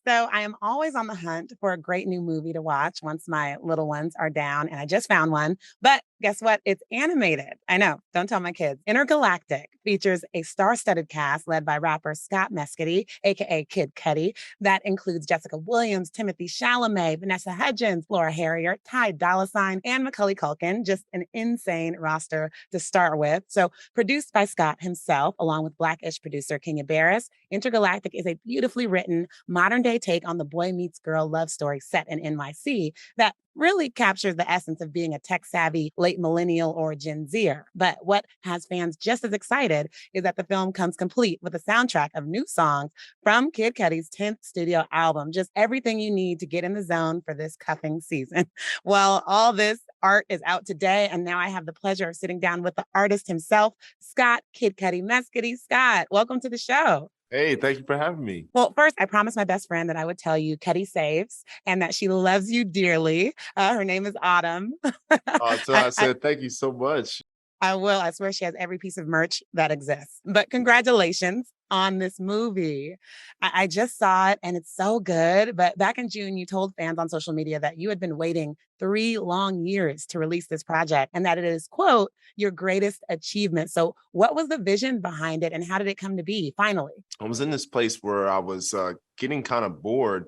So I am always on the hunt for a great new movie to watch once my little ones are down, and I just found one. But guess what? It's animated. I know, don't tell my kids. Intergalactic features a star-studded cast led by rapper Scott Mescudi, aka Kid Cudi, that includes Jessica Williams, Timothy Chalamet, Vanessa Hudgens, Laura Harrier, Ty Dolla $ign, and Macaulay Culkin. Just an insane roster to start with. So produced by Scott himself, along with Blackish producer Kenya Barris, Intergalactic is a beautifully written modern day take on the boy meets girl love story set in NYC that really captures the essence of being a tech savvy late millennial or Gen Zer. But what has fans just as excited is that the film comes complete with a soundtrack of new songs from Kid Cudi's 10th studio album. Just everything you need to get in the zone for this cuffing season. Well, all this art is out today, and now I have the pleasure of sitting down with the artist himself, Scott Kid Cudi Mescudi. Scott, welcome to the show. Hey, thank you for having me. Well, first, I promised my best friend that I would tell you Cudi saves and that she loves you dearly. Her name is Autumn. So I said, thank you so much. I will. I swear she has every piece of merch that exists. But congratulations on this movie. I just saw it and it's so good. But back in June, you told fans on social media that you had been waiting 3 long years to release this project and that it is, quote, your greatest achievement. So what was the vision behind it and how did it come to be finally? I was in this place where I was getting kind of bored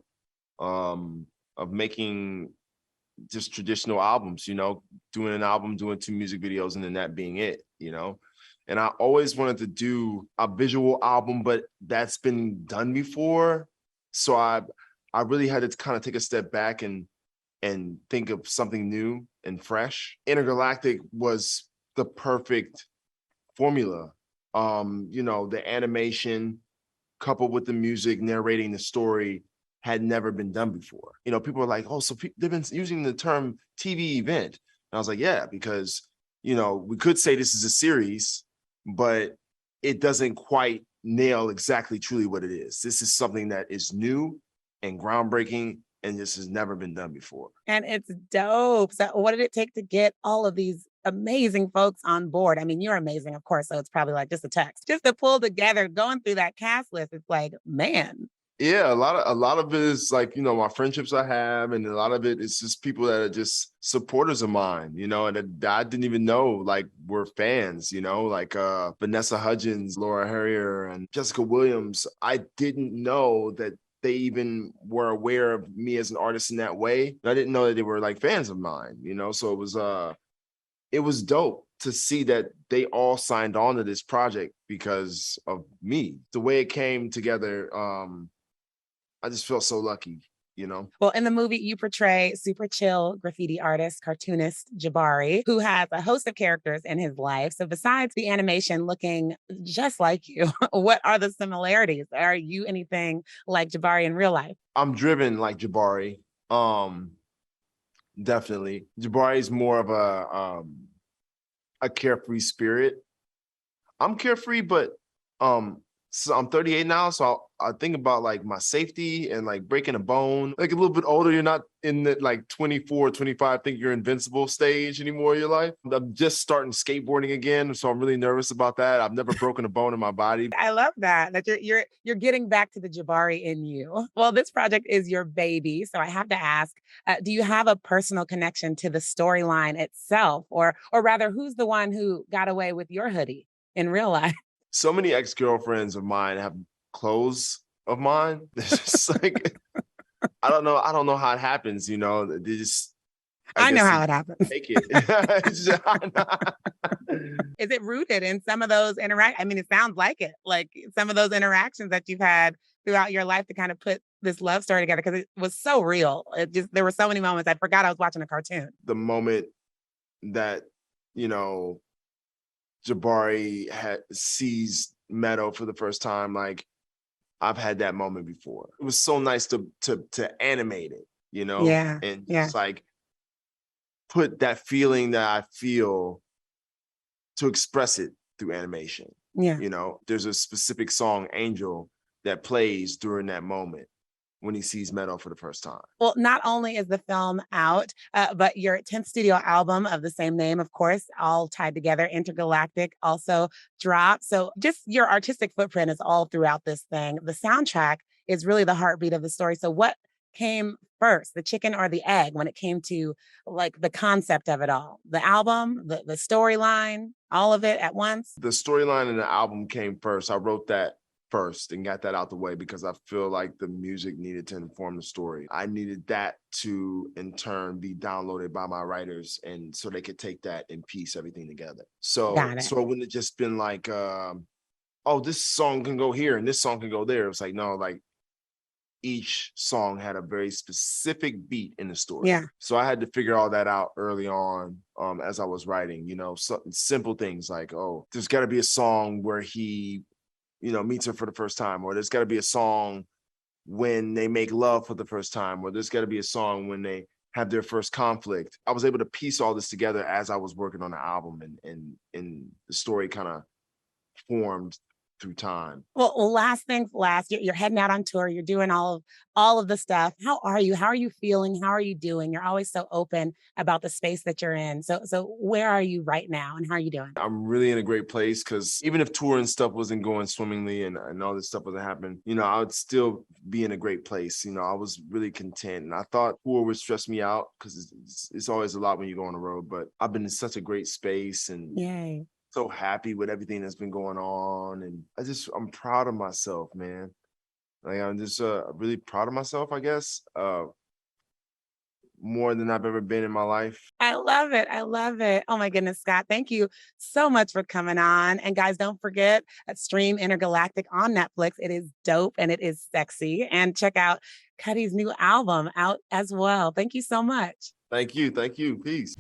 of making just traditional albums, doing an album, doing 2 music videos, and then that being it. And I always wanted to do a visual album, but that's been done before. So I really had to kind of take a step back and think of something new and fresh. Intergalactic was the perfect formula. The animation coupled with the music narrating the story had never been done before. People are like, oh, so they've been using the term TV event. And I was like, yeah, because, we could say this is a series, but it doesn't quite nail exactly truly what it is. This is something that is new and groundbreaking, and this has never been done before. And it's dope. So what did it take to get all of these amazing folks on board? I mean, you're amazing, of course, so it's probably like just a text. Just to pull together, going through that cast list, it's like, man. Yeah, a lot of it is like, my friendships I have, and a lot of it is just people that are just supporters of mine, and that I didn't even know like were fans, like Vanessa Hudgens, Laura Harrier, and Jessica Williams. I didn't know that they even were aware of me as an artist in that way. I didn't know that they were like fans of mine, so it was dope to see that they all signed on to this project because of me. The way it came together, I just felt so lucky, Well, in the movie, you portray super chill graffiti artist, cartoonist Jabari, who has a host of characters in his life. So besides the animation looking just like you, what are the similarities? Are you anything like Jabari in real life? I'm driven like Jabari. Definitely. Jabari is more of a carefree spirit. I'm carefree, but so I'm 38 now, so I think about like my safety and like breaking a bone. Like a little bit older, you're not in the like 24, 25, think you're invincible stage anymore in your life. I'm just starting skateboarding again, so I'm really nervous about that. I've never broken a bone in my body. I love that you're getting back to the Jabari in you. Well, this project is your baby, so I have to ask, do you have a personal connection to the storyline itself, or rather, who's the one who got away with your hoodie in real life? So many ex-girlfriends of mine have clothes of mine. It's just like, I don't know how it happens, they just, I know how it happens. Take it. Is it rooted in some of those I mean, it sounds like it, like some of those interactions that you've had throughout your life to kind of put this love story together, because it was so real. There were so many moments I forgot I was watching a cartoon. The moment that, Jabari sees Meadow for the first time, like I've had that moment before. It was so nice to animate it, Yeah. and Yeah. just like put that feeling that I feel to express it through animation. Yeah. There's a specific song, Angel, that plays during that moment when he sees Meadow for the first time. Well, not only is the film out, but your 10th studio album of the same name, of course, all tied together, Intergalactic, also dropped. So just your artistic footprint is all throughout this thing. The soundtrack is really the heartbeat of the story. So what came first, the chicken or the egg when it came to like the concept of it all? The album, the storyline, all of it at once? The storyline in the album came first. I wrote that first and got that out the way because I feel like the music needed to inform the story. I needed that to in turn be downloaded by my writers and so they could take that and piece everything together. So Got it. so it wouldn't have just been like oh, this song can go here and this song can go there. It's like, no, like each song had a very specific beat in the story. Yeah. So I had to figure all that out early on as I was writing, simple things like, oh, there's got to be a song where he, meets her for the first time, or there's got to be a song when they make love for the first time, or there's got to be a song when they have their first conflict. I was able to piece all this together as I was working on the album and the story kind of formed through time. Well, last things last, you're heading out on tour, you're doing all of the stuff. How are you? How are you feeling? How are you doing? You're always so open about the space that you're in. So where are you right now and how are you doing? I'm really in a great place because even if tour and stuff wasn't going swimmingly and all this stuff wasn't happening, I would still be in a great place. I was really content. And I thought tour would stress me out because it's always a lot when you go on the road, but I've been in such a great space and Yay. so happy with everything that's been going on. And I'm proud of myself, man. Like I'm just really proud of myself, I guess. More than I've ever been in my life. I love it. I love it. Oh my goodness, Scott. Thank you so much for coming on. And guys, don't forget stream Intergalactic on Netflix. It is dope and it is sexy. And check out Cudi's new album out as well. Thank you so much. Thank you. Thank you. Peace.